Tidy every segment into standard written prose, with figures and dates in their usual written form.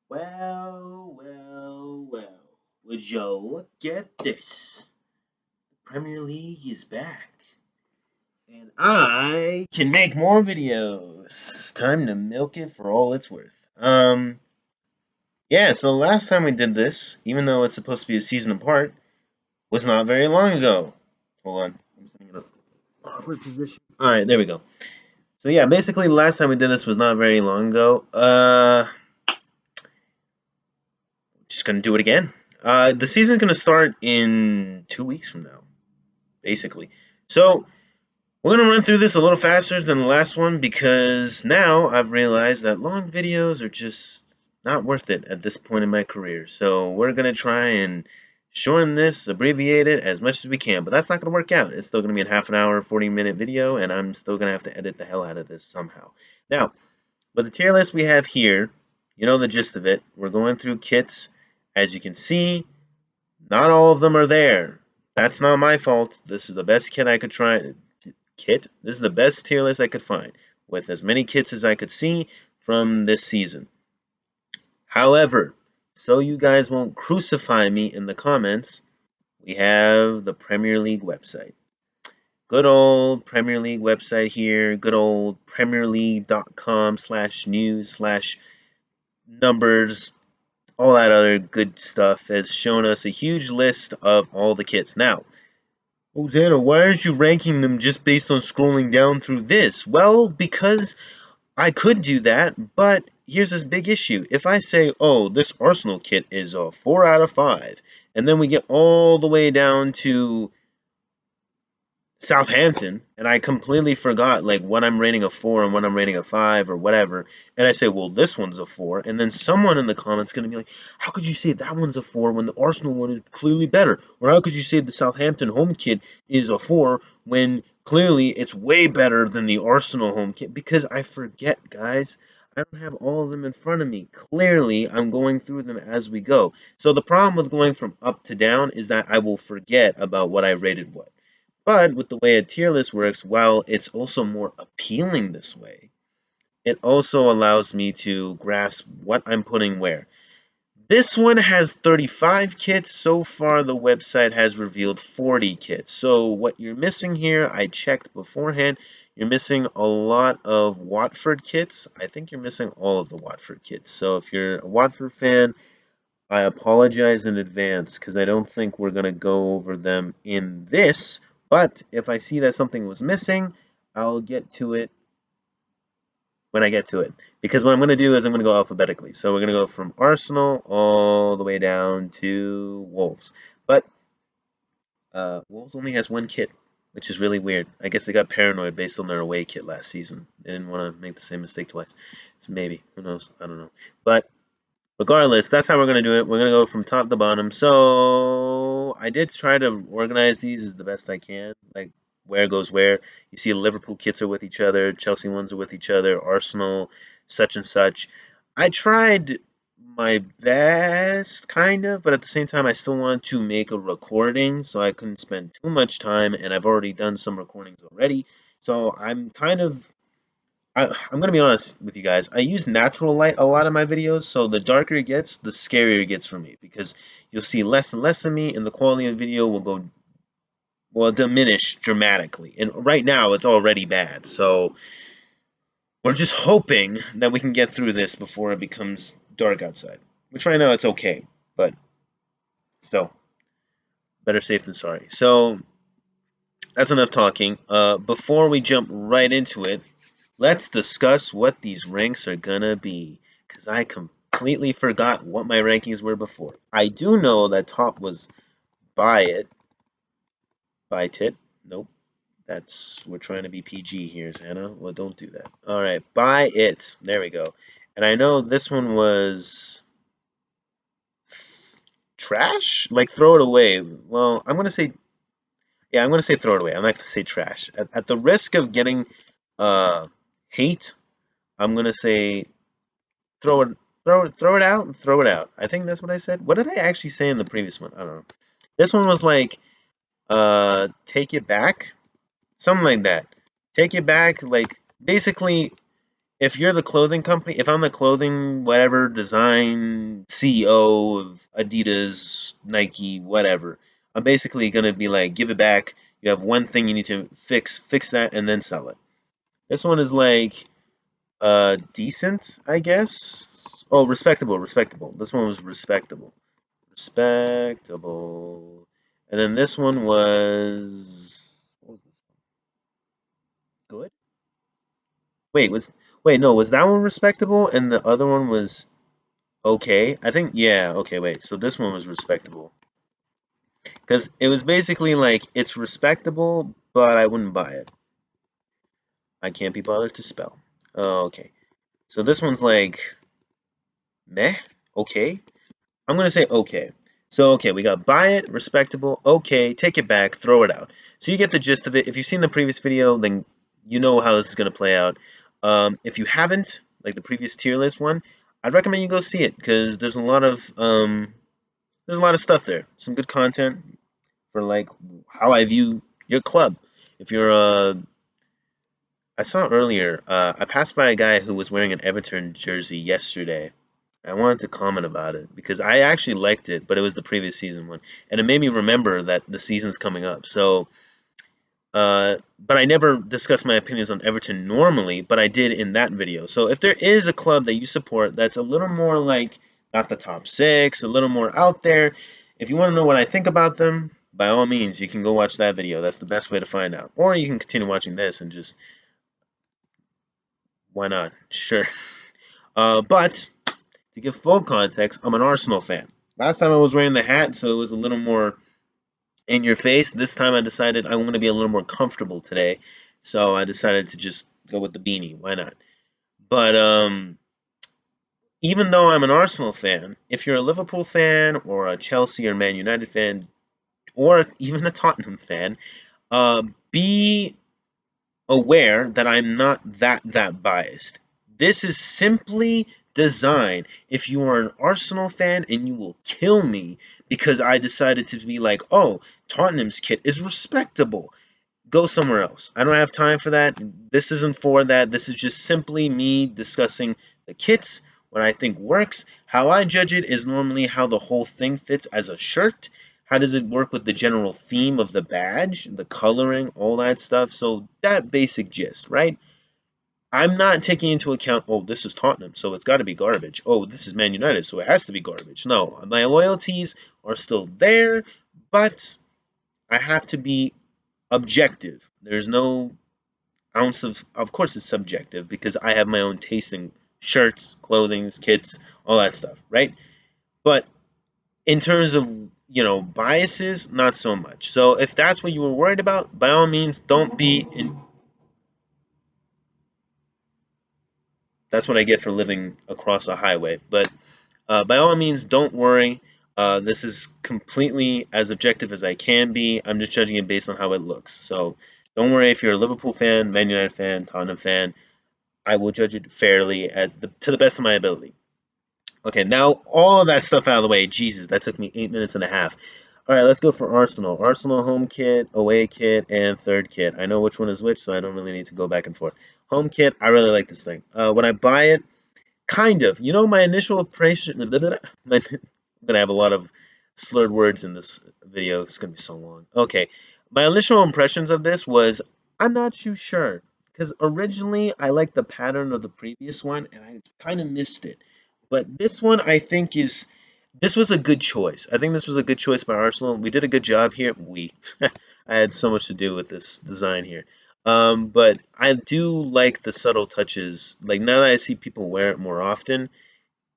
Well, well, well. Would you look at this? The Premier League is back. And I can make more videos. Time to milk it for all it's worth. Yeah, so the last time we did this, even though it's supposed to be a season apart, was not very long ago. Hold on. I'm sitting in an awkward position. Alright, there we go. So yeah, basically the last time we did this was not very long ago. Just gonna do it again. The season's gonna start in 2 weeks from now, basically. So we're gonna run through this a little faster than the last one because now I've realized that long videos are just not worth it at this point in my career. So we're gonna try and shorten this, abbreviate it as much as we can, but that's not gonna work out. It's still gonna be a half an hour, 40-minute video, and I'm still gonna have to edit the hell out of this somehow. Now, but the tier list we have here, you know the gist of it. We're going through kits. As you can see, not all of them are there. That's not my fault. This is the best kit I could try. Kit? This is the best tier list I could find, with as many kits as I could see from this season. However, so you guys won't crucify me in the comments, we have the Premier League website. Good old Premier League website here. Good old PremierLeague.com/news/numbers, all that other good stuff has shown us a huge list of all the kits. Now, Hosanna, why aren't you ranking them just based on scrolling down through this? Well, because I could do that, but here's this big issue. If I say, oh, this Arsenal kit is a 4 out of 5, and then we get all the way down to Southampton, and I completely forgot like what I'm rating a 4 and what I'm rating a 5 or whatever, and I say, well, this one's a 4, and then someone in the comments going to be like, how could you say that one's a 4 when the Arsenal one is clearly better? Or how could you say the Southampton home kit is a 4 when clearly it's way better than the Arsenal home kit? Because I forget, guys. I don't have all of them in front of me. Clearly, I'm going through them as we go. So the problem with going from up to down is that I will forget about what I rated what. But with the way a tier list works, while it's also more appealing this way, it also allows me to grasp what I'm putting where. This one has 35 kits. So far, the website has revealed 40 kits. So what you're missing here, I checked beforehand, you're missing a lot of Watford kits. I think you're missing all of the Watford kits. So if you're a Watford fan, I apologize in advance because I don't think we're going to go over them in this, but if I see that something was missing, I'll get to it when I get to it. Because what I'm going to do is I'm going to go alphabetically. So we're going to go from Arsenal all the way down to Wolves. But Wolves only has one kit, which is really weird. I guess they got paranoid based on their away kit last season. They didn't want to make the same mistake twice. So maybe, who knows? I don't know. But regardless, that's how we're going to do it. We're going to go from top to bottom. So I did try to organize these as the best I can, like where goes where. You see Liverpool kits are with each other, Chelsea ones are with each other, Arsenal, such and such. I tried my best, kind of, but at the same time, I still wanted to make a recording, so I couldn't spend too much time, and I've already done some recordings already. So I'm kind of I'm gonna be honest with you guys. I use natural light a lot of my videos, so the darker it gets, the scarier it gets for me because you'll see less and less of me, and the quality of the video will diminish dramatically. And right now, it's already bad. So we're just hoping that we can get through this before it becomes dark outside. Which right now it's okay, but still, better safe than sorry. So that's enough talking. Before we jump right into it, let's discuss what these ranks are gonna be, because I completely forgot what my rankings were before. I do know that top was Buy It. Buy Tit. Nope. We're trying to be PG here, Xana. Well, don't do that. Alright, Buy It. There we go. And I know this one was trash? Like, throw it away. Well, I'm gonna say, yeah, I'm gonna say throw it away. I'm not gonna say trash. At the risk of getting uh hate, I'm gonna say throw it throw it out and throw it out. I think that's what I said. What did I actually say in the previous one? I don't know. This one was like take it back. Something like that. Take it back, like basically if you're the clothing company, if I'm the clothing whatever design CEO of Adidas, Nike, whatever, I'm basically gonna be like, give it back. You have one thing you need to fix that, and then sell it. This one is like decent, I guess. Oh, respectable. This one was respectable. And then this one was what was this? Good. Wait, was wait no, was that one respectable and the other one was okay? I think yeah. Okay, wait. So this one was respectable because it was basically like it's respectable, but I wouldn't buy it. I can't be bothered to spell. Oh, okay. So this one's like meh. Okay. I'm gonna say okay. So okay, we got buy it, respectable, okay, take it back, throw it out. So you get the gist of it. If you've seen the previous video, then you know how this is gonna play out. If you haven't, like the previous tier list one, I'd recommend you go see it because there's a lot of stuff there. Some good content for like how I view your club. If you're I saw earlier, I passed by a guy who was wearing an Everton jersey yesterday. I wanted to comment about it because I actually liked it, but it was the previous season one, and it made me remember that the season's coming up. So, but I never discuss my opinions on Everton normally, but I did in that video. So, if there is a club that you support that's a little more like not the top six, a little more out there, if you want to know what I think about them, by all means, you can go watch that video. That's the best way to find out. Or you can continue watching this and just why not? Sure. But to give full context, I'm an Arsenal fan. Last time I was wearing the hat, so it was a little more in your face. This time I decided I want to be a little more comfortable today, so I decided to just go with the beanie. Why not? But even though I'm an Arsenal fan, if you're a Liverpool fan or a Chelsea or Man United fan or even a Tottenham fan, be aware that I'm not that biased. This is simply designed. If you are an Arsenal fan and you will kill me because I decided to be like, oh, Tottenham's kit is respectable. Go somewhere else. I don't have time for that. This isn't for that. This is just simply me discussing the kits, what I think works. How I judge it is normally how the whole thing fits as a shirt. How does it work with the general theme of the badge, the coloring, all that stuff? So that basic gist, right? I'm not taking into account, oh, this is Tottenham, so it's got to be garbage. Oh, this is Man United, so it has to be garbage. No, my loyalties are still there, but I have to be objective. There's no ounce of course it's subjective because I have my own taste in shirts, clothing, kits, all that stuff, right? But in terms of, biases, not so much. So if that's what you were worried about, by all means, don't be in. That's what I get for living across a highway. But by all means, don't worry. This is completely as objective as I can be. I'm just judging it based on how it looks. So don't worry if you're a Liverpool fan, Man United fan, Tottenham fan. I will judge it fairly to the best of my ability. Okay, now all of that stuff out of the way. Jesus, that took me 8 minutes and a half. All right, let's go for Arsenal. Arsenal home kit, away kit, and third kit. I know which one is which, so I don't really need to go back and forth. Home kit, I really like this thing. When I buy it, kind of. My initial impression. I'm gonna have a lot of slurred words in this video. It's gonna be so long. Okay, my initial impressions of this was I'm not too sure because originally I liked the pattern of the previous one and I kind of missed it. But this one I think this was a good choice. I think this was a good choice by Arsenal. We did a good job here. I had so much to do with this design here. But I do like the subtle touches. Like now that I see people wear it more often,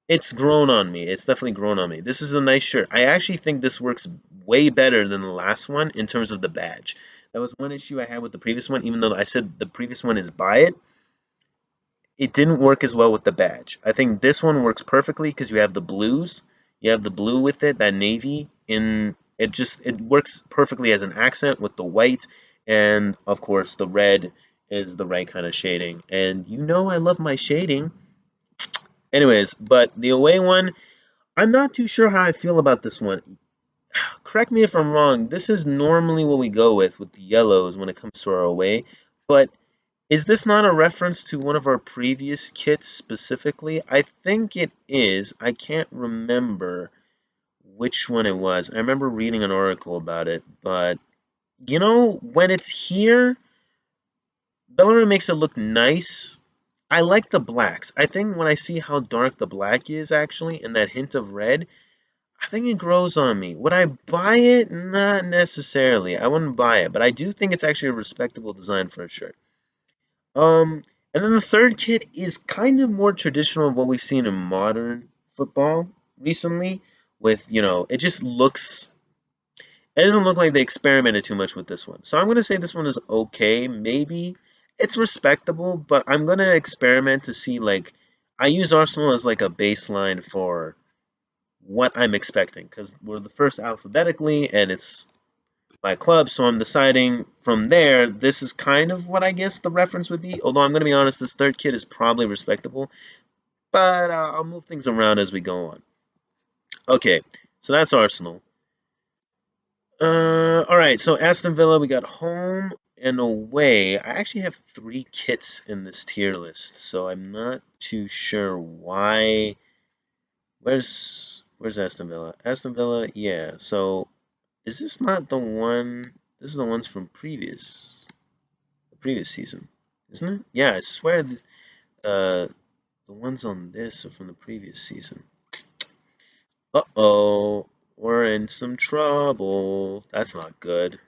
it's grown on me. It's definitely grown on me. This is a nice shirt. I actually think this works way better than the last one in terms of the badge. That was one issue I had with the previous one, even though I said the previous one is buy it. It didn't work as well with the badge. I think this one works perfectly because you have the blues. You have the blue with it, that navy, in it works perfectly as an accent with the white, and of course the red is the right kind of shading. And I love my shading. Anyways, but the away one, I'm not too sure how I feel about this one. Correct me if I'm wrong. This is normally what we go with the yellows when it comes to our away, but Is this not a reference to one of our previous kits specifically? I think it is. I can't remember which one it was. I remember reading an article about it, but you know, when it's here, Bellarmine makes it look nice. I like the blacks. I think when I see how dark the black is actually, and that hint of red, I think it grows on me. Would I buy it? Not necessarily. I wouldn't buy it, but I do think it's actually a respectable design for a shirt. Um, and then the third kit is kind of more traditional of what we've seen in modern football recently. With, it just looks. It doesn't look like they experimented too much with this one. So I'm gonna say this one is okay, maybe. It's respectable, but I'm gonna experiment to see like I use Arsenal as like a baseline for what I'm expecting because we're the first alphabetically and it's my club, so I'm deciding from there. This is kind of what I guess the reference would be. Although I'm gonna be honest, this third kit is probably respectable, but I'll move things around as we go on. Okay, so that's Arsenal. All right. So Aston Villa, we got home and away. I actually have three kits in this tier list, so I'm not too sure why. Where's Aston Villa? Aston Villa, yeah. So is this not the one? This is the ones from the previous season, isn't it? Yeah, I swear. The ones on this are from the previous season. Uh-oh, we're in some trouble. That's not good.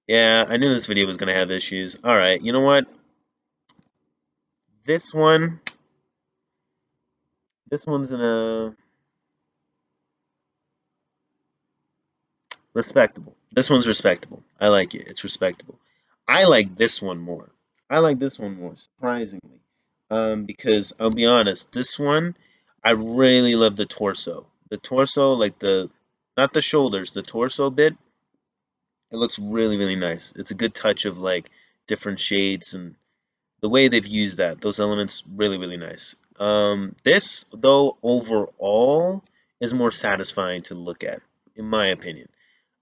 Yeah, I knew this video was going to have issues. Alright, you know what? This one, this one's in a respectable. This one's respectable. I like it. It's respectable. I like this one more. I like this one more, surprisingly. Because I'll be honest, this one, I really love the torso. The torso, like not the shoulders, the torso bit, it looks really, really nice. It's a good touch of like different shades and the way they've used those elements, really, really nice. This, though, overall, is more satisfying to look at, in my opinion.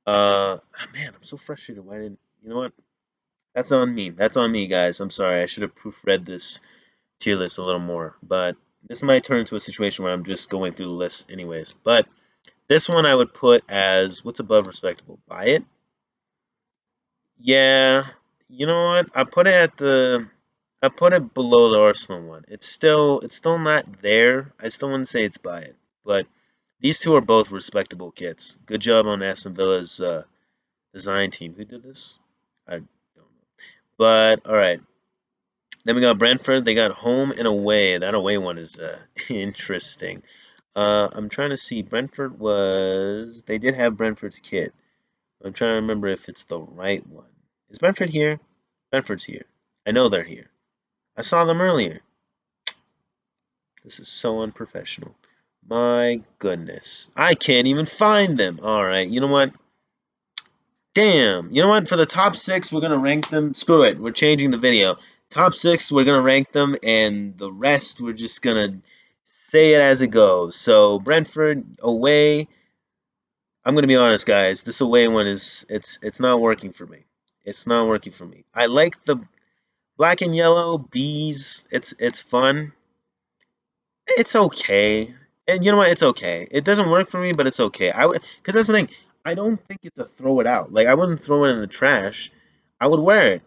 Man, I'm so frustrated. Why didn't you know what? That's on me. That's on me, guys. I'm sorry. I should have proofread this tier list a little more, but this might turn into a situation where I'm just going through the list anyways. But this one I would put as what's above respectable. Buy it. Yeah, you know what? I put it below the Arsenal one. It's still not there. I still wouldn't say it's by it, but these two are both respectable kits. Good job on Aston Villa's design team. Who did this? I don't know. But all right, then we got Brentford. They got home and away. That away one is interesting. I'm trying to see. Brentford was. They did have Brentford's kit. I'm trying to remember if it's the right one. Is Brentford here? Brentford's here. I know they're here. I saw them earlier. This is so unprofessional. My goodness. I can't even find them. Alright, you know what? Damn. You know what? For the top six, we're going to rank them. Screw it. We're changing the video. Top six, we're going to rank them, and the rest, we're just going to say it as it goes. So, Brentford, away. I'm going to be honest, guys. This away one it's not working for me. It's not working for me. I like the black and yellow bees. It's fun. It's okay. And you know what? It's okay. It doesn't work for me, but it's okay. I would, because that's the thing. I don't think it's a throw it out. Like I wouldn't throw it in the trash. I would wear it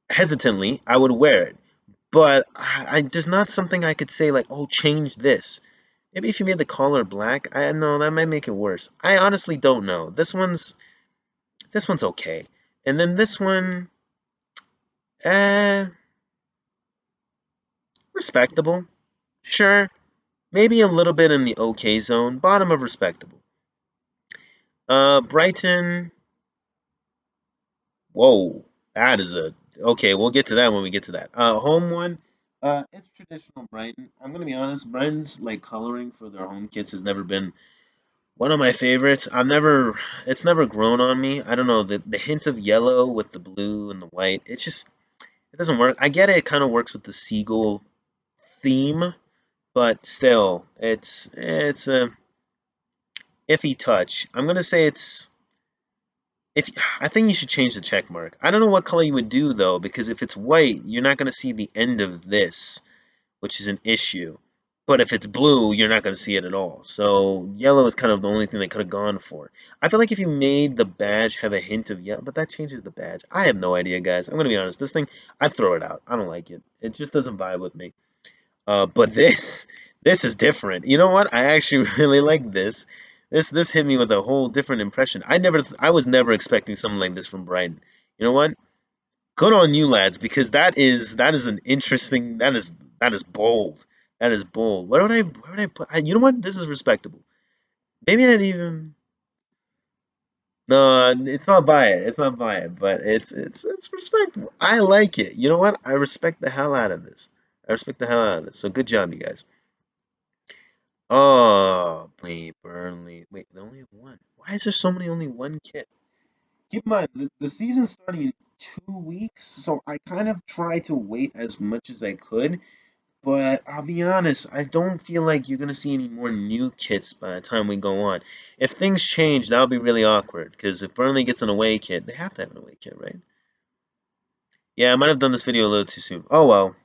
hesitantly. I would wear it, but there's not something I could say like, oh, change this. Maybe if you made the collar black, I know that might make it worse. I honestly don't know. This one's okay, and then this one, eh, respectable. Sure, maybe a little bit in the okay zone, bottom of respectable. Brighton. Whoa, that is a okay. We'll get to that when we get to that. Home one. It's traditional Brighton. I'm gonna be honest. Brighton's like coloring for their home kits has never been one of my favorites. It's never grown on me. I don't know the hint of yellow with the blue and the white. It doesn't work. I get it. It kind of works with the seagull theme, but still, it's a iffy touch. I'm gonna say it's If I think you should change the check mark. I don't know what color you would do though, because if it's white, you're not going to see the end of this, which is an issue. But if it's blue, you're not going to see it at all. So yellow is kind of the only thing they could have gone for. I feel like if you made the badge have a hint of yellow, but that changes the badge. I have no idea, guys. I'm going to be honest. This thing, I'd throw it out. I don't like it. It just doesn't vibe with me. But this is different. You know what? I actually really like this. This hit me with a whole different impression. I was never expecting something like this from Brighton. You know what? Good on you, lads, because that is an interesting. That is bold. That is bold. Where would I put? You know what? This is respectable. Maybe I'd even. No, it's not by it. It's not by it, but it's respectable. I like it. You know what? I respect the hell out of this. I respect the hell out of this. So good job, you guys. Oh, wait, Burnley. Wait, they only have one. Why is there so many only one kit? Keep in mind, the season's starting in 2 weeks, so I kind of tried to wait as much as I could. But I'll be honest, I don't feel like you're gonna see any more new kits by the time we go on. If things change, that'll be really awkward. Because if Burnley gets an away kit, they have to have an away kit, right? Yeah, I might have done this video a little too soon. Oh well,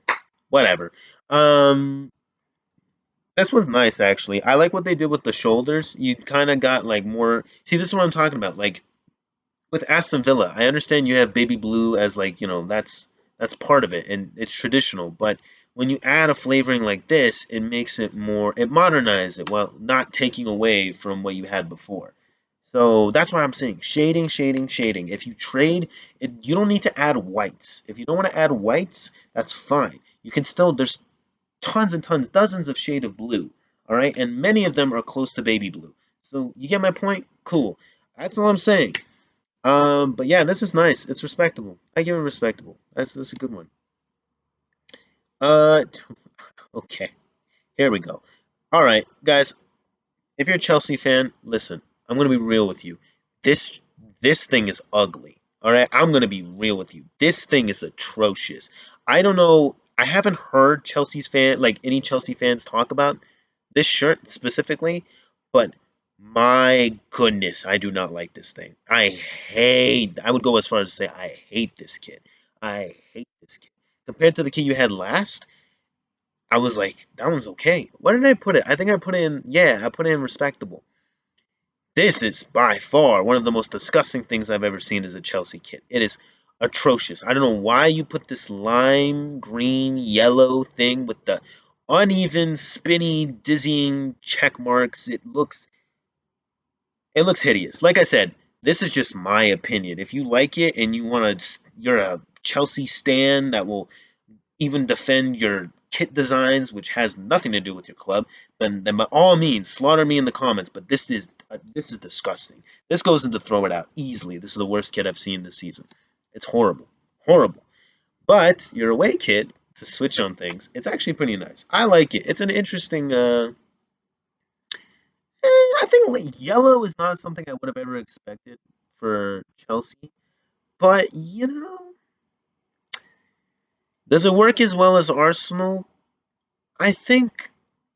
whatever. Um, This one's nice actually. I like what they did with the shoulders. You kind of got like more. See, this is what I'm talking about. Like with Aston Villa, I understand you have baby blue as like, that's part of it and it's traditional, but when you add a flavoring like this, it makes it more it modernizes it while not taking away from what you had before. So that's why I'm saying shading, shading, shading. If you trade, you don't need to add whites. If you don't want to add whites, that's fine. You can still there's tons and tons, dozens of shade of blue. All right, and many of them are close to baby blue. So you get my point? Cool. That's all I'm saying. But yeah, this is nice. It's respectable. I give it respectable. That's a good one. Uh, okay. Here we go. All right, guys. If you're a Chelsea fan, listen. I'm gonna be real with you. This this thing is ugly. All right, I'm gonna be real with you. This thing is atrocious. I don't know. I haven't heard any Chelsea fans talk about this shirt specifically, but my goodness, I do not like this thing. I would go as far as to say I hate this kid. I hate this kid. Compared to the kid you had last, I was like, that one's okay. Where did I put it? I think I put it in respectable. This is by far one of the most disgusting things I've ever seen as a Chelsea kit. It is atrocious. I don't know why you put this lime green yellow thing with the uneven, spinny, dizzying check marks. It looks hideous. Like I said, this is just my opinion. If you like it and you're a Chelsea stan that will even defend your kit designs, which has nothing to do with your club, then by all means slaughter me in the comments. But this is disgusting. This goes into throw it out easily. This is the worst kit I've seen this season. It's horrible, horrible. But your away kit to switch on things, it's actually pretty nice. I like it. It's an interesting. I think like, yellow is not something I would have ever expected for Chelsea. But does it work as well as Arsenal? I think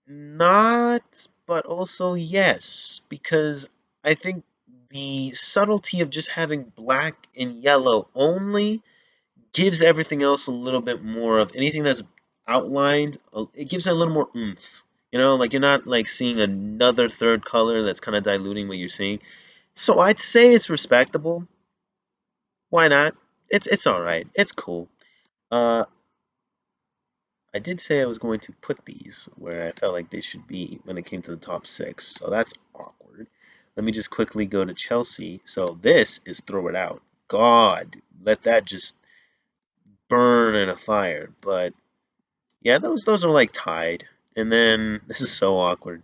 not, but also yes, because I think the subtlety of just having black and yellow only gives everything else a little bit more of anything that's outlined. It gives it a little more oomph. Like you're not like seeing another third color that's kind of diluting what you're seeing. So I'd say it's respectable. Why not? It's all right. It's cool. Uh, I did say I was going to put these where I felt like they should be when it came to the top six, so that's awkward. Let me just quickly go to Chelsea. So this is throw it out. God, let that just burn in a fire. But yeah, those are like tied. And then this is so awkward.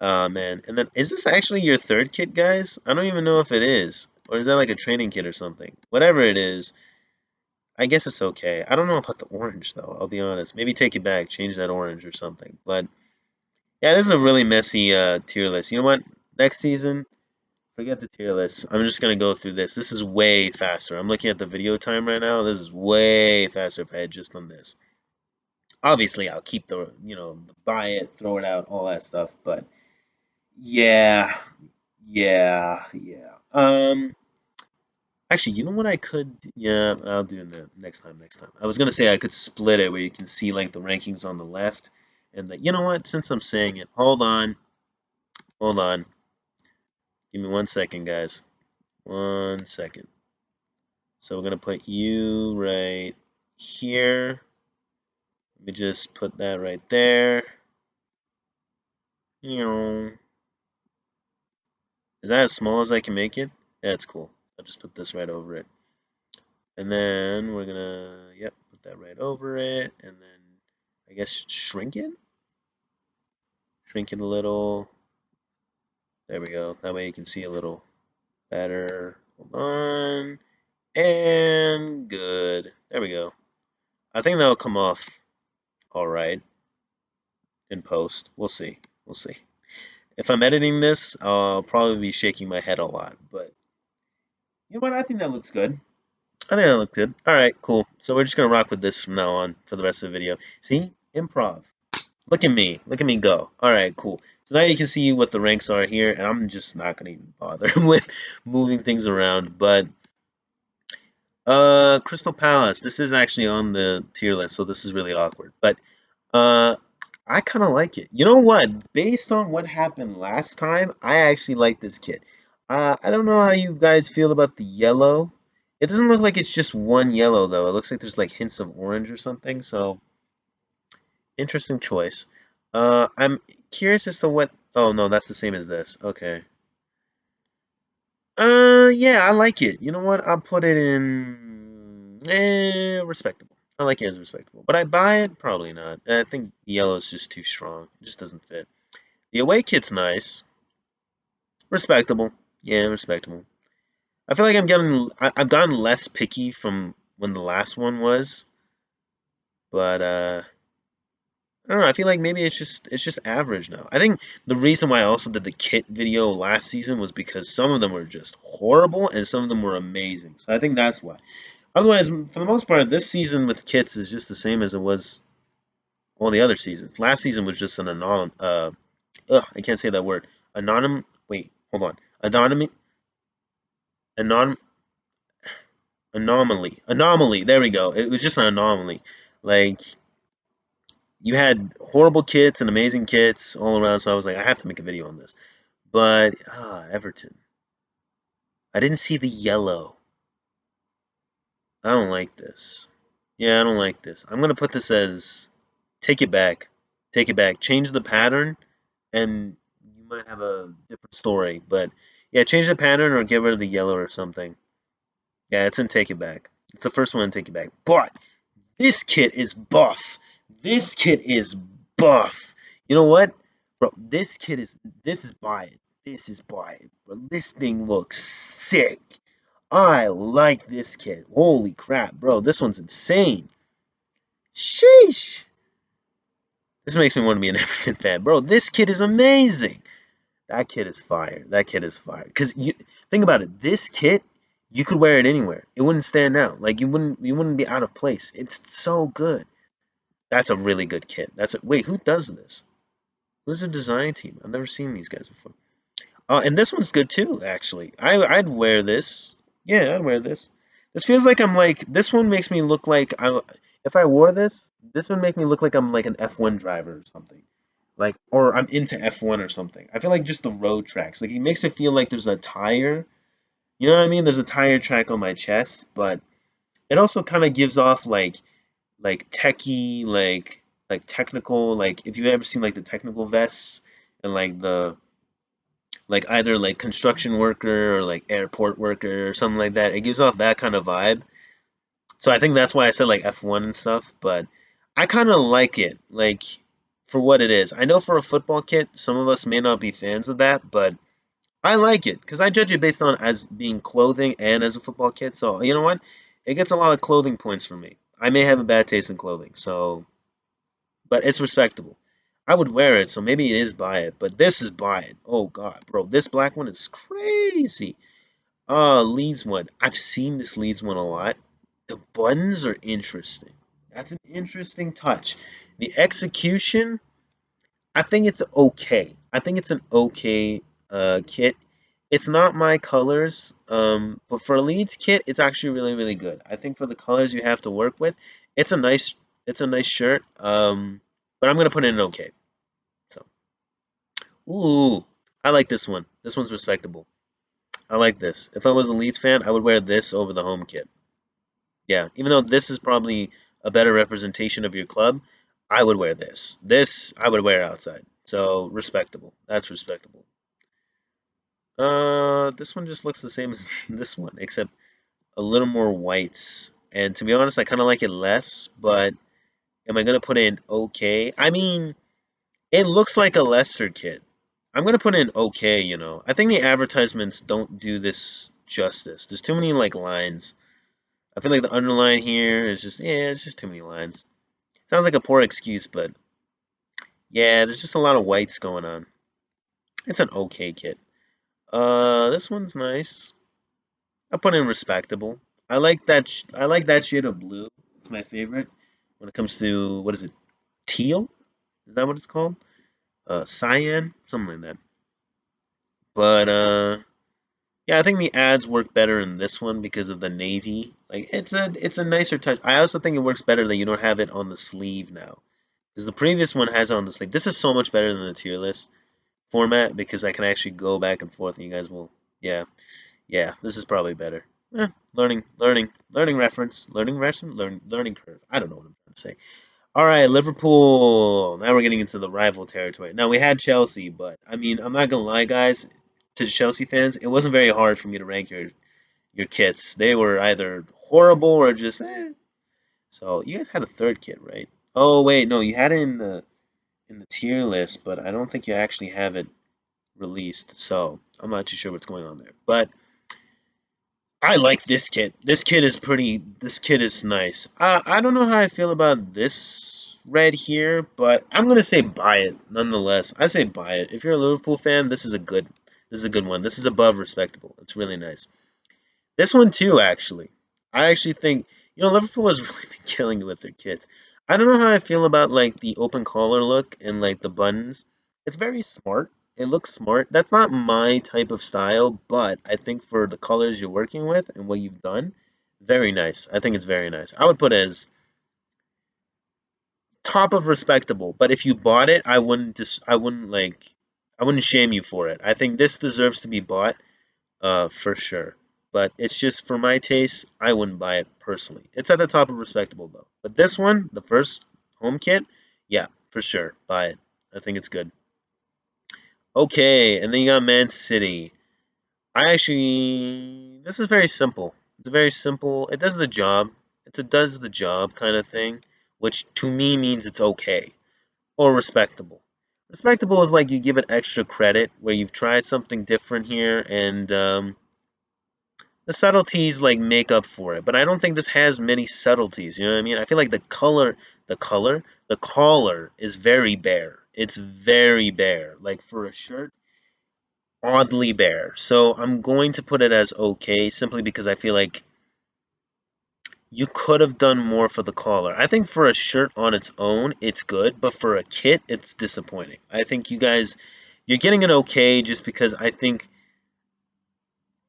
Man. And then is this actually your third kit, guys? I don't even know if it is. Or is that like a training kit or something? Whatever it is, I guess it's okay. I don't know about the orange though, I'll be honest. Maybe take it back, change that orange or something. But yeah, this is a really messy tier list. You know what? Next season, forget the tier list. I'm just gonna go through this. This is way faster. I'm looking at the video time right now. This is way faster if I had just done this. Obviously, I'll keep buy it, throw it out, all that stuff. But yeah, yeah, yeah. Actually, you know what I could? Yeah, I'll do it next time. Next time. I was gonna say I could split it where you can see like the rankings on the left, and the. You know what? Since I'm saying it, hold on. Give me 1 second, guys. 1 second. So we're gonna put you right here. Let me just put that right there. You know, is that as small as I can make it? That's cool. I'll just put this right over it. And then we're gonna, yep, put that right over it. And then I guess shrink it? Shrink it a little. There we go. That way you can see a little better. Hold on. And good. There we go. I think that'll come off all right in post. We'll see. We'll see. If I'm editing this, I'll probably be shaking my head a lot. But you know what? I think that looks good. I think that looks good. All right, cool. So we're just gonna rock with this from now on for the rest of the video. See, improv. Look at me. Look at me go. All right, cool. So now you can see what the ranks are here, and I'm just not gonna even bother with moving things around. But Crystal Palace. This is actually on the tier list, so this is really awkward. But uh, I kind of like it. You know what? Based on what happened last time, I actually like this kit. I don't know how you guys feel about the yellow. It doesn't look like it's just one yellow though. It looks like there's like hints of orange or something. So interesting choice. I'm curious as to what. Oh no, that's the same as this. Okay. Yeah, I like it. You know what? I'll put it in respectable. I like it as respectable. But I buy it? Probably not. I think yellow is just too strong. It just doesn't fit. The away kit's nice. Respectable. Yeah, respectable. I feel like I've gotten less picky from when the last one was, but I don't know. I feel like maybe it's just average now. I think the reason why I also did the kit video last season was because some of them were just horrible and some of them were amazing. So I think that's why. Otherwise, for the most part, this season with kits is just the same as it was all the other seasons. Last season was just an I can't say that word. Wait, hold on. Anonymous. Anon. Anomaly. Anomaly. There we go. It was just an anomaly. Like you had horrible kits and amazing kits all around. So I was like, I have to make a video on this. But Everton. I didn't see the yellow. I don't like this. Yeah, I don't like this. I'm gonna put this as take it back. Take it back. Change the pattern, and you might have a different story. But yeah, change the pattern or get rid of the yellow or something. Yeah, it's in take it back. It's the first one in take it back. But this kit is buff. This kit is buff. You know what? Bro, this is buy it. This is buy it. Bro, this thing looks sick. I like this kit. Holy crap, bro. This one's insane. Sheesh. This makes me want to be an Everton fan. Bro, this kit is amazing. That kit is fire. That kit is fire. Cause you think about it, this kit, you could wear it anywhere. It wouldn't stand out. Like you wouldn't be out of place. It's so good. That's a really good kit. Wait, who does this? Who's the design team? I've never seen these guys before. And this one's good too, actually. I'd wear this. Yeah, I'd wear this. This feels like I'm like this one makes me look like if I wore this would make me look like I'm like an F1 driver or something. Like or I'm into F1 or something. I feel like just the road tracks. Like it makes it feel like there's a tire. You know what I mean? There's a tire track on my chest, but it also kind of gives off like techie, like technical, like if you've ever seen like the technical vests and like the like either like construction worker or like airport worker or something like that. It gives off that kind of vibe. So I think that's why I said like F1 and stuff, but I kind of like it like for what it is. I know for a football kit, some of us may not be fans of that, but I like it because I judge it based on as being clothing and as a football kit. So you know what? It gets a lot of clothing points for me. I may have a bad taste in clothing, so but it's respectable. I would wear it, so maybe it is buy it, but this is buy it. Oh god, bro, this black one is crazy. Leeds one. I've seen this Leeds one a lot. The buttons are interesting. That's an interesting touch. The execution, I think it's okay. I think it's an okay kit. It's not my colors, but for a Leeds kit, it's actually really, really good. I think for the colors you have to work with, it's a nice, it's a nice shirt. But I'm gonna put it in okay. So, ooh, I like this one. This one's respectable. I like this. If I was a Leeds fan, I would wear this over the home kit. Yeah, even though this is probably a better representation of your club, I would wear this. This I would wear outside. So respectable. That's respectable. This one just looks the same as this one, except a little more whites. And to be honest, I kind of like it less, but am I going to put in okay? I mean, it looks like a Leicester kit. I'm going to put in okay, you know. I think the advertisements don't do this justice. There's too many like lines. I feel like the underline here is just, yeah, it's just too many lines. Sounds like a poor excuse, but yeah, there's just a lot of whites going on. It's an okay kit. This one's nice. I put in respectable. I like that. I like that shade of blue. It's my favorite when it comes to what is it? Teal? Is that what it's called? Cyan, something like that. But yeah, I think the ads work better in this one because of the navy. Like it's a nicer touch. I also think it works better that you don't have it on the sleeve now, because the previous one has it on the sleeve. This is so much better than the tier list format because I can actually go back and forth, and you guys will. Yeah, yeah, this is probably better. Learning reference, learning curve. I don't know what I'm trying to say. All right, Liverpool. Now we're getting into the rival territory. Now we had Chelsea, but I mean, I'm not gonna lie, guys. To the Chelsea fans, it wasn't very hard for me to rank your kits. They were either horrible or just eh. So you guys had a third kit, right? Oh wait, no, you had it in the tier list, but I don't think you actually have it released. So I'm not too sure what's going on there. But I like this kit. This kit is pretty. This kit is nice. I don't know how I feel about this red here, but I'm gonna say buy it nonetheless. I say buy it. If you're a Liverpool fan, this is a good. This is a good one. This is above respectable. It's really nice. This one too, actually. I actually think Liverpool has really been killing it with their kits. I don't know how I feel about like the open collar look and like the buttons. It's very smart. It looks smart. That's not my type of style, but I think for the colors you're working with and what you've done, very nice. I think it's very nice. I would put it as top of respectable, but if you bought it, I wouldn't shame you for it. I think this deserves to be bought for sure. But it's just for my taste, I wouldn't buy it personally. It's at the top of respectable though. But this one, the first home kit, yeah, for sure, buy it. I think it's good. Okay, and then you got Man City. This is very simple. It's very simple. It does the job. It's a does the job kind of thing, which to me means it's okay or respectable. Respectable is like you give it extra credit where you've tried something different here and the subtleties like make up for it, but I don't think this has many subtleties. You know what I mean? I feel like the collar is very bare. It's very bare. Like for a shirt, oddly bare. So I'm going to put it as okay, simply because I feel like you could have done more for the collar. I think for a shirt on its own, it's good, but for a kit, it's disappointing. I think you're getting an okay just because I think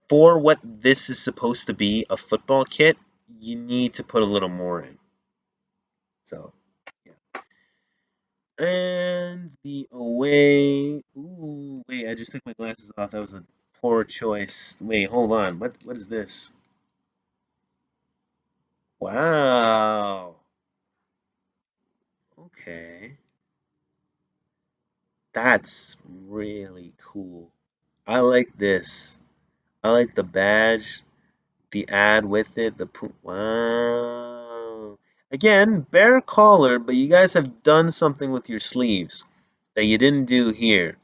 for what this is supposed to be, a football kit, you need to put a little more in. So, yeah. And the away. Ooh, wait, I just took my glasses off. That was a poor choice. Wait, hold on. What is this? Wow. Okay. That's really cool. I like this. I like the badge, the ad with it, wow. Again, bare collar, but you guys have done something with your sleeves that you didn't do here.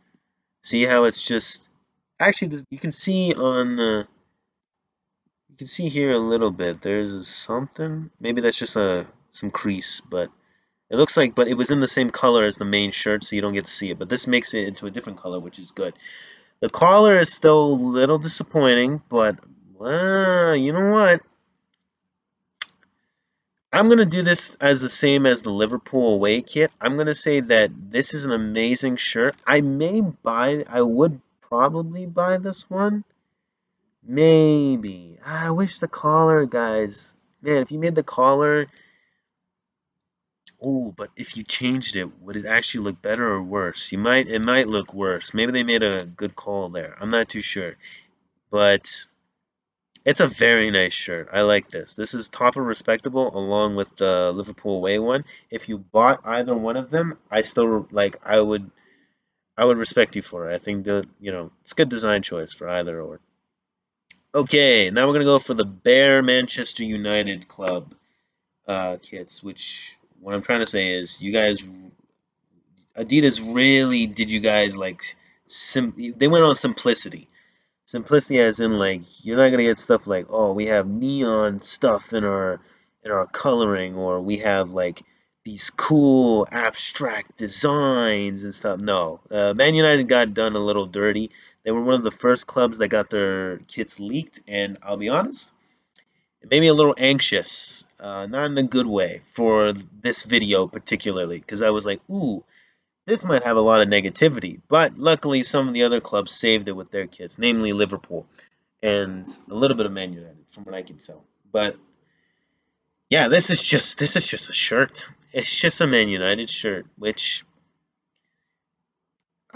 See how it's just actually you can see on you can see here a little bit. There's something. Maybe that's just a some crease, but it looks like but it was in the same color as the main shirt, so you don't get to see it. But this makes it into a different color, which is good. The collar is still a little disappointing, but you know what? I'm going to do this as the same as the Liverpool away kit. I'm going to say that this is an amazing shirt. I would probably buy this one. Maybe. I wish the collar, guys. Man, if you made the collar, oh, but if you changed it, would it actually look better or worse? It might look worse. Maybe they made a good call there. I'm not too sure. But it's a very nice shirt. I like this. This is top of respectable along with the Liverpool away one. If you bought either one of them, I still like I would respect you for it. I think that, it's a good design choice for either or. Okay, now we're gonna go for the Bear Manchester United Club kits, which what I'm trying to say is you guys Adidas really did you guys like they went on simplicity. Simplicity as in like you're not gonna get stuff like, oh, we have neon stuff in our coloring, or we have like these cool abstract designs and stuff. No, Man United got done a little dirty. They were one of the first clubs that got their kits leaked, and I'll be honest, it made me a little anxious, not in a good way for this video particularly, because I was like, ooh, this might have a lot of negativity. But luckily, some of the other clubs saved it with their kits, namely Liverpool and a little bit of Man United, from what I can tell. But yeah, this is just a shirt. It's just a Man United shirt, which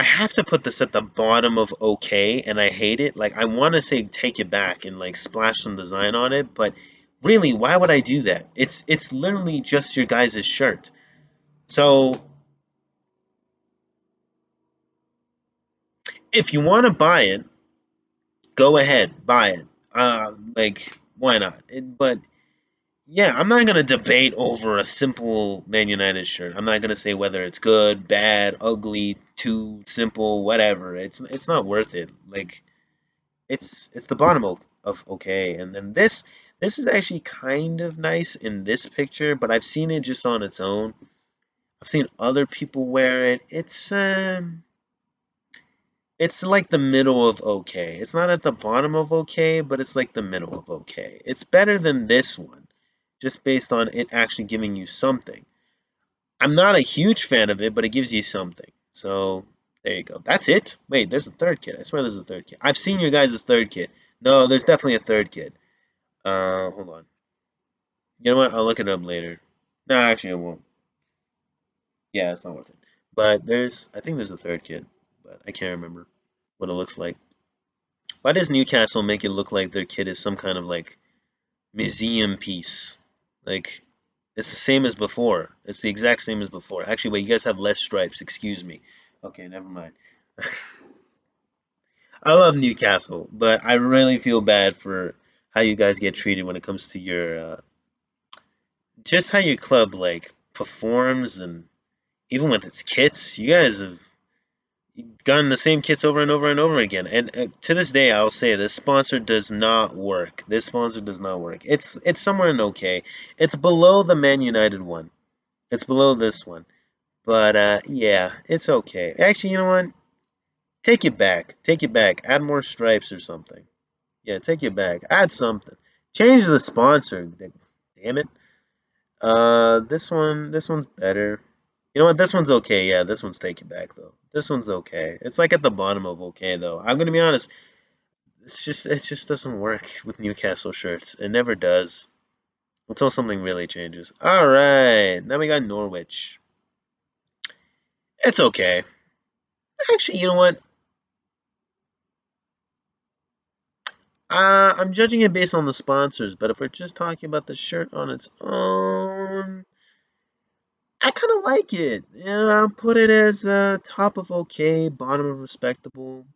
I have to put this at the bottom of okay, and I hate it. Like I want to say take it back and like splash some design on it, but really, why would I do that? It's literally just your guys' shirt. So if you want to buy it, go ahead, buy it. Like why not? But yeah, I'm not gonna debate over a simple Man United shirt. I'm not gonna say whether it's good, bad, ugly, too simple, whatever. It's not worth it. Like it's the bottom of okay. And then this is actually kind of nice in this picture, but I've seen it just on its own. I've seen other people wear it. It's like the middle of okay. It's not at the bottom of okay, but it's like the middle of okay. It's better than this one, just based on it actually giving you something. I'm not a huge fan of it, but it gives you something. So there you go. That's it. Wait, there's a third kit. I swear there's a third kit. I've seen your guys' third kit. No, there's definitely a third kit. Hold on. You know what? I'll look it up later. No, actually, I won't. Yeah, it's not worth it. But I think there's a third kit, but I can't remember what it looks like. Why does Newcastle make it look like their kit is some kind of like museum piece? Like it's the same as before. It's the exact same as before. Actually, wait, you guys have less stripes. Excuse me. Okay, never mind. I love Newcastle, but I really feel bad for how you guys get treated when it comes to your just how your club like performs, and even with its kits. You guys have gotten the same kits over and over and over again. And to this day, I'll say this sponsor does not work. This sponsor does not work. It's somewhere in okay. It's below the Man United one. It's below this one. But yeah, it's okay. Actually, you know what? Take it back. Take it back. Add more stripes or something. Yeah, take it back. Add something. Change the sponsor. Damn it. This one's better. You know what? This one's okay. Yeah, this one's take it back though. This one's okay. It's like at the bottom of okay though. I'm gonna be honest. It just doesn't work with Newcastle shirts. It never does until something really changes. All right, now we got Norwich. It's okay. Actually, you know what? I'm judging it based on the sponsors, but if we're just talking about the shirt on its own, I kind of like it. Yeah, I'll put it as top of okay, bottom of respectable.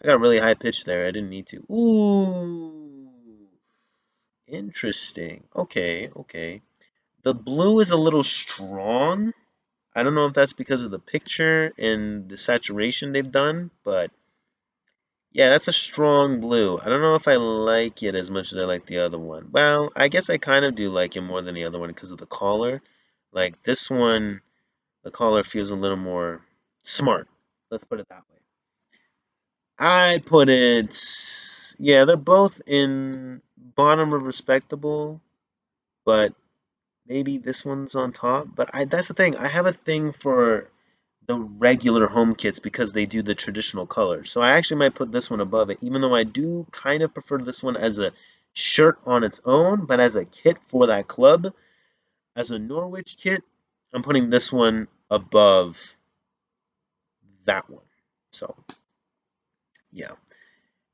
I got a really high pitch there. I didn't need to. Ooh, interesting. Okay, okay. The blue is a little strong. I don't know if that's because of the picture and the saturation they've done, but yeah, that's a strong blue. I don't know if I like it as much as I like the other one. Well, I guess I kind of do like it more than the other one because of the collar. Like this one, the collar feels a little more smart. Let's put it that way. I put it, yeah, they're both in bottom of respectable, but maybe this one's on top. But that's the thing. I have a thing for the regular home kits because they do the traditional colors. So I actually might put this one above it, even though I do kind of prefer this one as a shirt on its own, but as a kit for that club, as a Norwich kit, I'm putting this one above that one. So, yeah.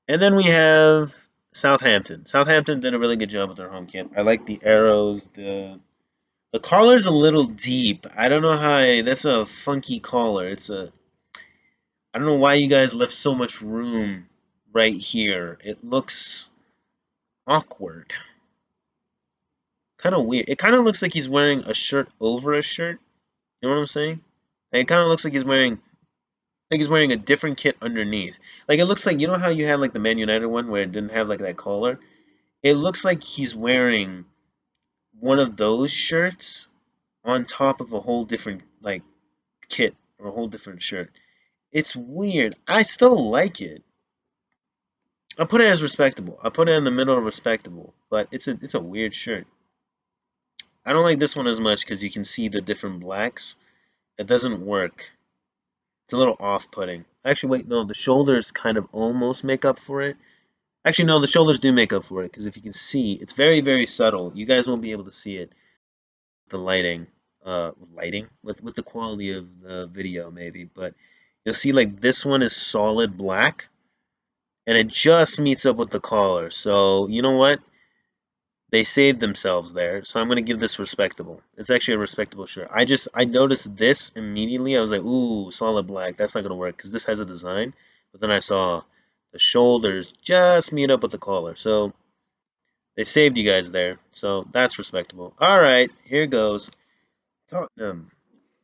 And then we have Southampton. Southampton did a really good job with their home kit. I like the arrows. The collar's a little deep. I don't know how that's a funky collar. I don't know why you guys left so much room right here. It looks awkward. Kind of weird. It kind of looks like he's wearing a shirt over a shirt. You know what I'm saying? Like, it kind of looks like he's wearing a different kit underneath. Like it looks like, you know how you had like the Man United one where it didn't have like that collar? It looks like he's wearing one of those shirts on top of a whole different like kit or a whole different shirt. It's weird. I still like it. I put it as respectable. I put it in the middle of respectable, but it's a weird shirt. I don't like this one as much because you can see the different blacks. It doesn't work. It's a little off-putting. Actually, wait, no, the shoulders kind of almost make up for it. Actually, no, the shoulders do make up for it because if you can see, it's very, very subtle. You guys won't be able to see it. The lighting with the quality of the video maybe, but you'll see like this one is solid black, and it just meets up with the collar. So you know what? They saved themselves there. So I'm gonna give this respectable. It's actually a respectable shirt. I noticed this immediately. I was like, ooh, solid black. That's not gonna work because this has a design. But then I saw the shoulders just meet up with the collar. So they saved you guys there. So that's respectable. All right, here goes. Tottenham.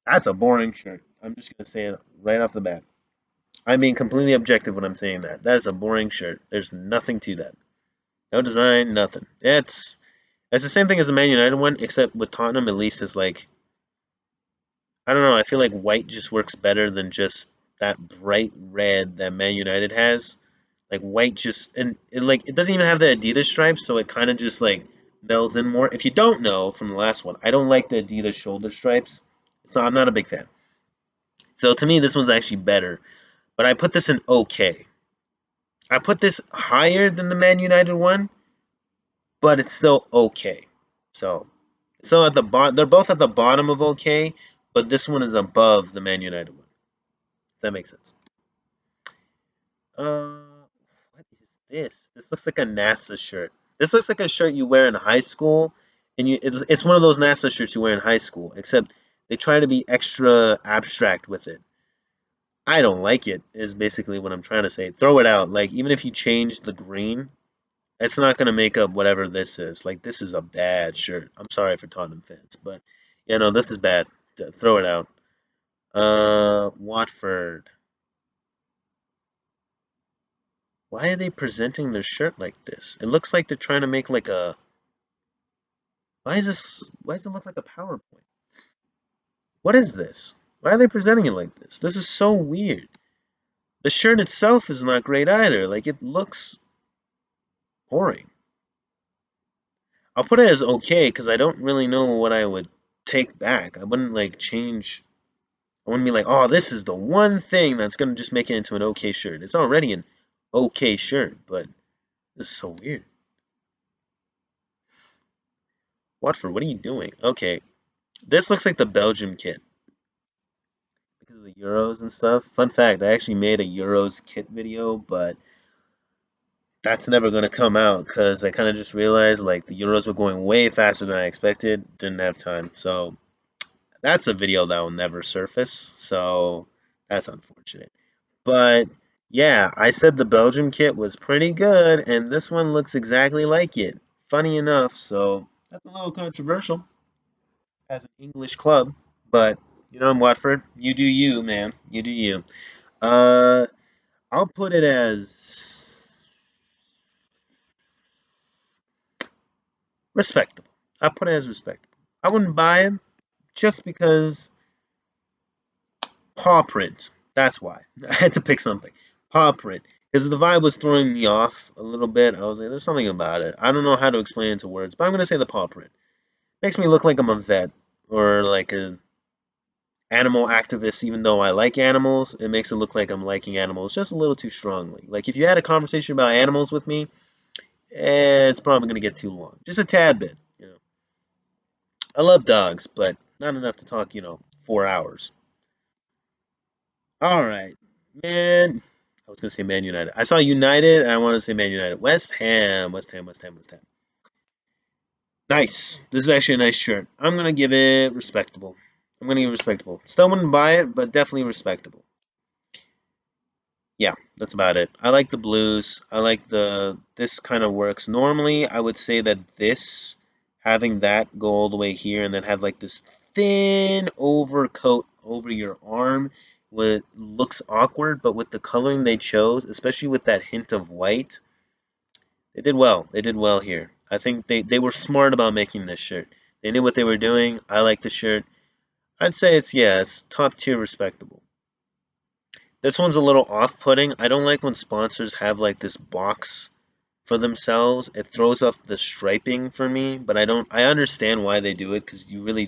That's a boring shirt. I'm just gonna say it right off the bat. I'm being completely objective when I'm saying that. That is a boring shirt. There's nothing to that. No design, nothing. It's the same thing as the Man United one, except with Tottenham at least it's like I don't know, I feel like white just works better than just that bright red that Man United has. Like white just and it doesn't even have the Adidas stripes, so it kind of just like melds in more. If you don't know from the last one, I don't like the Adidas shoulder stripes. So I'm not a big fan. So to me this one's actually better. But I put this in okay. I put this higher than the Man United one, but it's still okay. So, at the bottom, they're both at the bottom of okay, but this one is above the Man United one. If that makes sense. What is this? This looks like a NASA shirt. This looks like a shirt you wear in high school, and it's one of those NASA shirts you wear in high school, except they try to be extra abstract with it. I don't like it, is basically what I'm trying to say. Throw it out. Like, even if you change the green, it's not going to make up whatever this is. Like, this is a bad shirt. I'm sorry for Tottenham fans, but, this is bad. Throw it out. Watford. Why are they presenting their shirt like this? It looks like they're trying to make like a. Why does it look like a PowerPoint? What is this? Why are they presenting it like this? This is so weird. The shirt itself is not great either. Like, it looks boring. I'll put it as okay because I don't really know what I would take back. I wouldn't like change. I wouldn't be like, oh, this is the one thing that's gonna just make it into an okay shirt. It's already an okay shirt, but this is so weird. Watford, what are you doing? Okay, this looks like the Belgium kit because of the Euros and stuff. Fun fact, I actually made a Euros kit video, but that's never gonna come out because I kind of just realized like the Euros were going way faster than I expected. Didn't have time, so that's a video that will never surface. So that's unfortunate. But yeah, I said the Belgium kit was pretty good, and this one looks exactly like it. Funny enough, so that's a little controversial as an English club, but in Watford, you do you, man. You do you. Uh, I'll put it as respectable. I'll put it as respectable. I wouldn't buy him just because paw print. That's why. I had to pick something. Paw print. Because the vibe was throwing me off a little bit. I was like, there's something about it. I don't know how to explain it to words, but I'm going to say the paw print. Makes me look like I'm a vet or like a animal activist, even though I like animals, it makes it look like I'm liking animals just a little too strongly. Like if you had a conversation about animals with me, it's probably going to get too long. Just a tad bit, you know. I love dogs, but not enough to talk, 4 hours. All right, man. I was going to say Man United. I saw United, and I want to say Man United. West Ham, West Ham, West Ham, West Ham. Nice. This is actually a nice shirt. I'm going to give it respectable. I'm going to give it respectable. Still wouldn't buy it, but definitely respectable. Yeah, that's about it. I like the blues. I like this kind of works. Normally, I would say that this, having that go all the way here and then have like this thin overcoat over your arm, looks awkward, but with the coloring they chose, especially with that hint of white, they did well. They did well here. I think they were smart about making this shirt. They knew what they were doing. I like the shirt. I'd say it's top tier respectable. This one's a little off-putting. I don't like when sponsors have like this box for themselves. It throws off the striping for me, but I understand why they do it because you really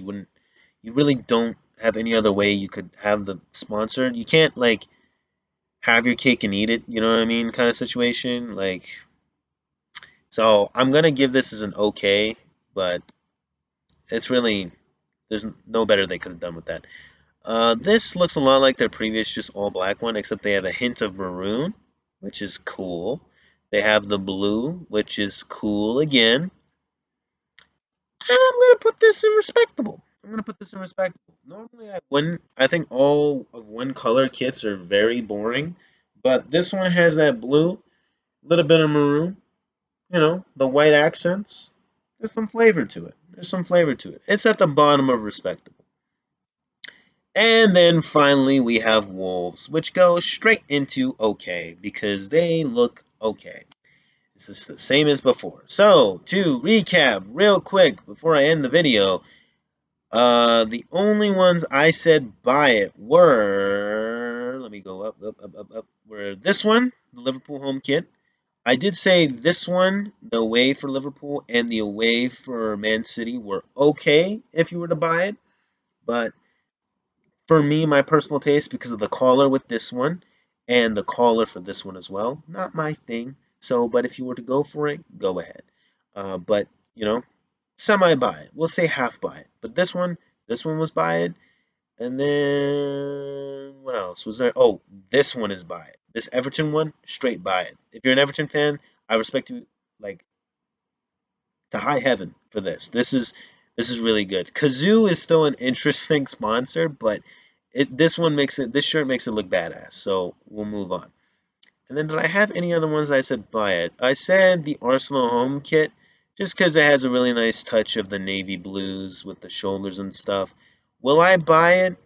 don't have any other way you could have the sponsor. You can't like have your cake and eat it, you know what I mean, kind of situation. Like, so I'm gonna give this as an okay, but it's really there's no better they could have done with that. This looks a lot like their previous just all black one, except they have a hint of maroon, which is cool. They have the blue, which is cool again. I'm gonna put this in respectable. I'm gonna put this in respectable. Normally, I think all of one color kits are very boring, but this one has that blue, a little bit of maroon, the white accents. There's some flavor to it. There's some flavor to it. It's at the bottom of respectable. And then finally, we have wolves, which go straight into okay because they look okay. This is the same as before. So, to recap real quick before I end the video, the only ones I said buy it were, let me go up, were this one, the Liverpool home kit. I did say this one, the away for Liverpool and the away for Man City were okay if you were to buy it, but for me, my personal taste, because of the collar with this one and the collar for this one as well, not my thing. So, but if you were to go for it, go ahead. But semi buy it. We'll say half buy it. But this one was buy it. And then what else was there? Oh, this one is buy it. This Everton one, straight buy it. If you're an Everton fan, I respect you like to high heaven for this. This is really good. Kazoo is still an interesting sponsor, but this shirt makes it look badass. So we'll move on. And then did I have any other ones that I said buy it? I said the Arsenal home kit, just because it has a really nice touch of the navy blues with the shoulders and stuff. Will I buy it?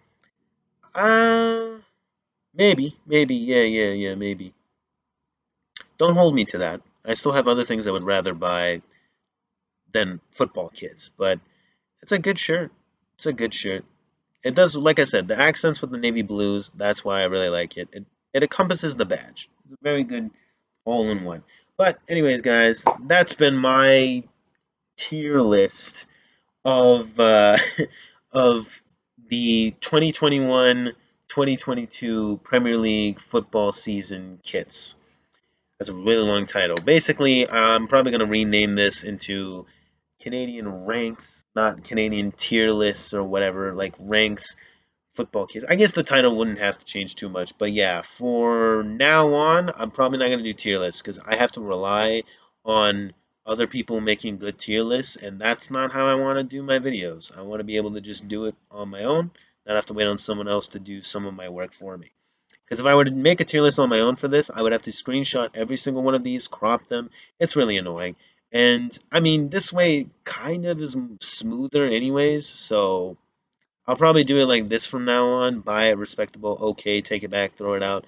Uh, maybe, yeah, maybe. Don't hold me to that. I still have other things I would rather buy than football kits, but it's a good shirt. It's a good shirt. It does, like I said, the accents with the navy blues. That's why I really like it. It encompasses the badge. It's a very good all-in-one. But anyways, guys, that's been my tier list of of the 2021-2022 Premier League football season kits. That's a really long title. Basically, I'm probably going to rename this into Canadian ranks, not Canadian tier lists or whatever, like ranks football kits. I guess the title wouldn't have to change too much, but yeah, for now on, I'm probably not going to do tier lists because I have to rely on other people making good tier lists, and that's not how I want to do my videos. I want to be able to just do it on my own, not have to wait on someone else to do some of my work for me. Because if I were to make a tier list on my own for this, I would have to screenshot every single one of these, crop them. It's really annoying. And I mean, this way kind of is smoother anyways, so I'll probably do it like this from now on. Buy it respectable, okay, take it back, throw it out.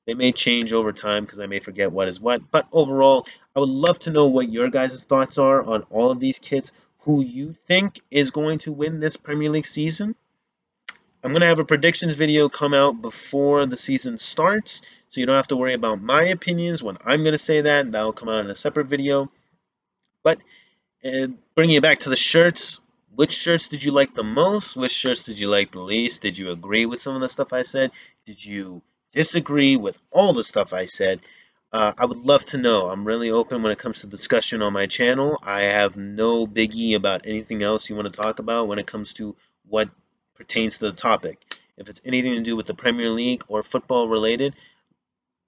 They may change over time because I may forget what is what. But overall, I would love to know what your guys' thoughts are on all of these kits, who you think is going to win this Premier League season. I'm going to have a predictions video come out before the season starts, so you don't have to worry about my opinions when I'm going to say that. That'll come out in a separate video. But bringing it back to the shirts, which shirts did you like the most? Which shirts did you like the least? Did you agree with some of the stuff I said? Did you disagree with all the stuff I said? I would love to know. I'm really open when it comes to discussion on my channel. I have no biggie about anything else you want to talk about when it comes to what pertains to the topic. If it's anything to do with the Premier League or football related,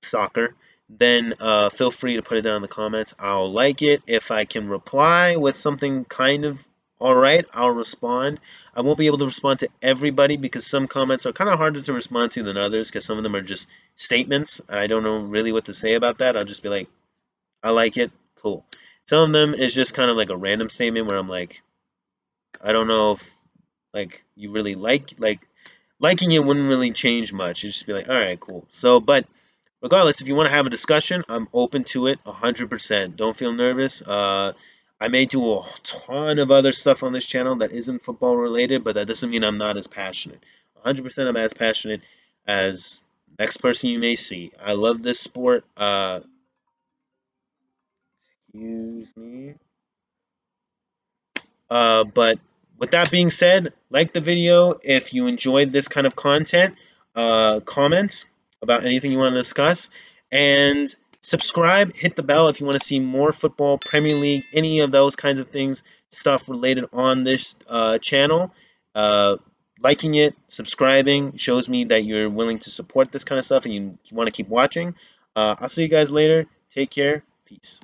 soccer, then feel free to put it down in the comments. I'll like it. If I can reply with something kind of all right, I'll respond. I won't be able to respond to everybody because some comments are kind of harder to respond to than others because some of them are just statements. I don't know really what to say about that. I'll just be like, I like it, cool. Some of them is just kind of like a random statement where I'm like, I don't know if like you really like liking it wouldn't really change much. It'd just be like, all right, cool. So, but regardless, if you want to have a discussion, I'm open to it 100%. Don't feel nervous. I may do a ton of other stuff on this channel that isn't football related, but that doesn't mean I'm not as passionate. 100% I'm as passionate as next person you may see. I love this sport. Excuse me. But with that being said, like the video if you enjoyed this kind of content, comments about anything you want to discuss, and subscribe, hit the bell if you want to see more football, Premier League, any of those kinds of things, stuff related on this channel. Uh, Liking it, subscribing shows me that you're willing to support this kind of stuff and you want to keep watching. I'll see you guys later. Take care. Peace.